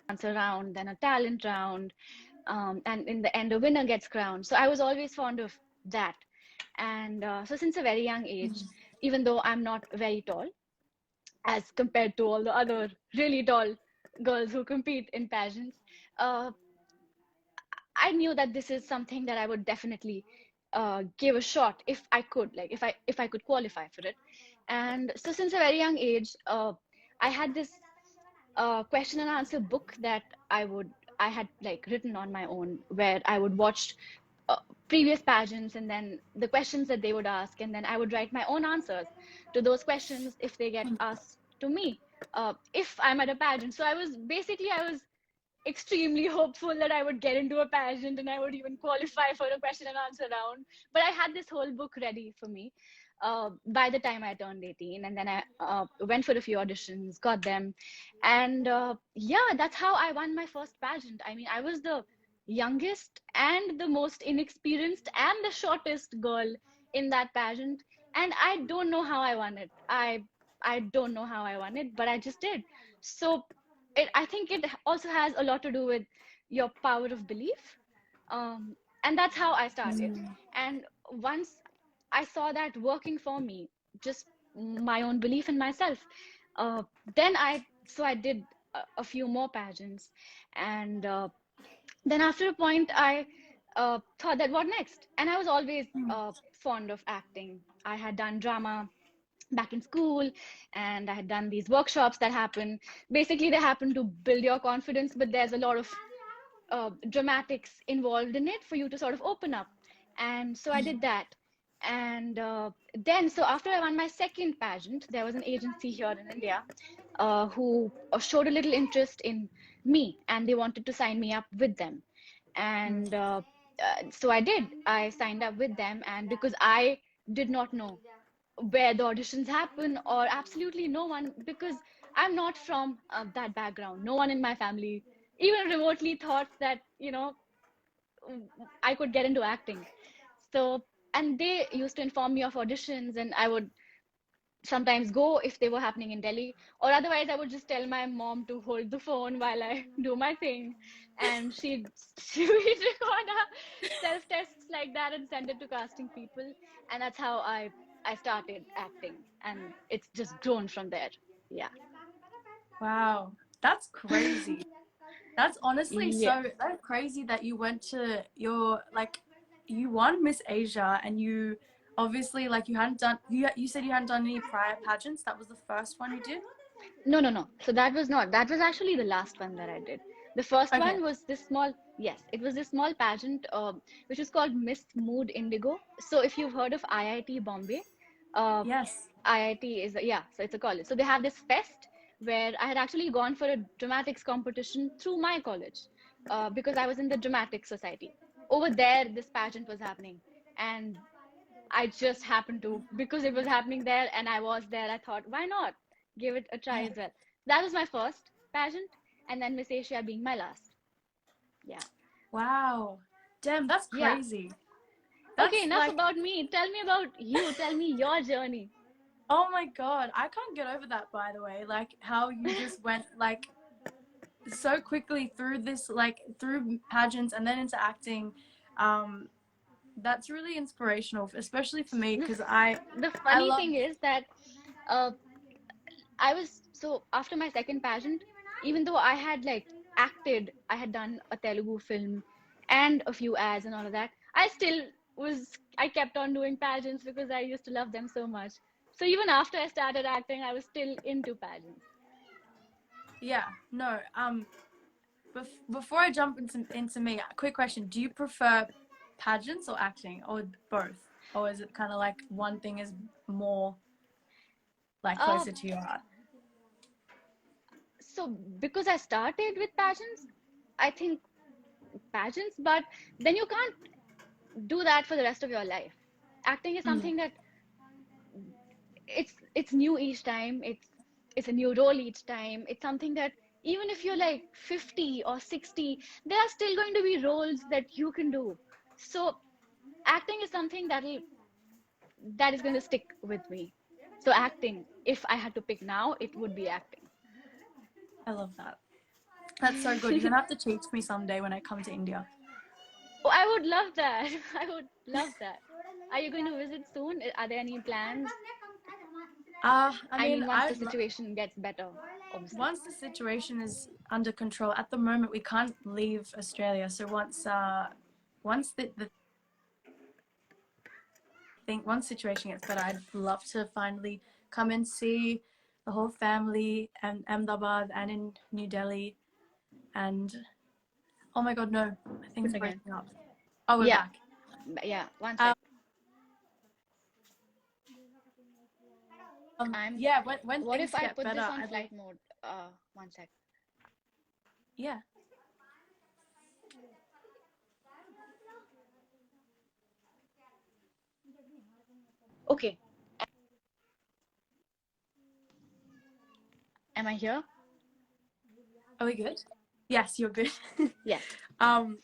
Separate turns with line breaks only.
answer round, then a talent round, and in the end, a winner gets crowned. So I was always fond of that. And so since a very young age, even though I'm not very tall as compared to all the other really tall girls who compete in pageants, uh, I knew that this is something that I would definitely give a shot if I could, like if I could qualify for it. And so since a very young age, I had this question and answer book that I had like written on my own, where I would watch uh, previous pageants and then the questions that they would ask, and then I would write my own answers to those questions if they get asked to me. If I'm at a pageant, so I was extremely hopeful that I would get into a pageant and I would even qualify for a question and answer round. But I had this whole book ready for me by the time I turned 18. And then I went for a few auditions, got them. And yeah, that's how I won my first pageant. I mean, I was the youngest and the most inexperienced and the shortest girl in that pageant. And I don't know how I won it. I don't know how I won it, but I just did. So I think it also has a lot to do with your power of belief. And that's how I started. And once I saw that working for me, just my own belief in myself, uh, then I did a few more pageants. And then after a point, I thought that what next? And I was always fond of acting. I had done drama back in school, and I had done these workshops that happen. Basically, they happen to build your confidence, but there's a lot of dramatics involved in it for you to sort of open up. And so I did that. And then, so after I won my second pageant, there was an agency here in India who showed a little interest in me, and they wanted to sign me up with them. And so I did. I signed up with them, and because I did not know where the auditions happen or absolutely no one, because I'm not from that background. No one in my family even remotely thought that, I could get into acting. So, and they used to inform me of auditions, and I would sometimes go if they were happening in Delhi, or otherwise I would just tell my mom to hold the phone while I do my thing, and she'd record self tests like that and send it to casting people, and that's how I started acting, and it's just grown from there. Yeah.
Wow, that's crazy. That's honestly
Yeah.
that's crazy that you went to your like you won Miss Asia and you obviously like you said you hadn't done any prior pageants. That was the first one you did?
No, no, no. So that was not. That was actually the last one that I did. The first
Okay.
one was this small, yes, it was this small pageant, which was called Miss Mood Indigo. So if you've heard of IIT Bombay, uh,
Yes.
IIT is, yeah, so it's a college. So they have this fest where I had actually gone for a dramatics competition through my college because I was in the dramatic society. Over there, this pageant was happening. And I just happened to, because it was happening there and I was there, I thought, why not give it a try
Yeah.
as well? That was my first pageant, and then Miss Asia being my last. Yeah.
Wow. Damn, that's
Yeah.
crazy.
Okay,
That's
enough
like,
about me. Tell me about you. Tell me your journey.
oh my God. I can't get over that, by the way. Like, how you just went, like, so quickly through this, like, through pageants and then into acting. Um, that's really inspirational, especially for me,
The,
because
the
I
funny
love,
thing is that uh, I was, so after my second pageant, even though I had like acted, I had done a Telugu film and a few ads and all of that, I kept on doing pageants because I used to love them so much. So even after I started acting, I was still into pageants.
yeah, no, before I jump into me, quick question: do you prefer pageants or acting, or both, or is it kind of like one thing is more like
Uh,
closer to your heart?
so because I started with pageants, I think pageants, but then you can't do that for the rest of your life. Acting is
Mm.
something that it's new each time. It's a new role each time. It's something that even if you're like 50 or 60, there are still going to be roles that you can do. So acting is something that is going to stick with me. So acting, if I had to pick now, it would be acting.
I love that. That's so good. You're gonna have to teach me someday when I come to India.
Oh, I would love that. I would love that. Are you going to visit soon? Are there any plans?
I
I
mean,
mean, once the situation gets better, obviously.
once the situation is under control, at the moment we can't leave Australia. So once the thing, once situation gets better, I'd love to finally come and see the whole family and Ahmedabad and in New Delhi. And oh my God, no, I think
Once
it's
again.
breaking up. Oh, we're
Yeah,
back.
yeah. One
Um,
sec. I'm.
yeah, when
What
things
if I
get
put
better,
this on
I'd
flight mode? One sec.
yeah.
Okay. Am I here?
Are we good? Yes, you're good.
Yes.
um,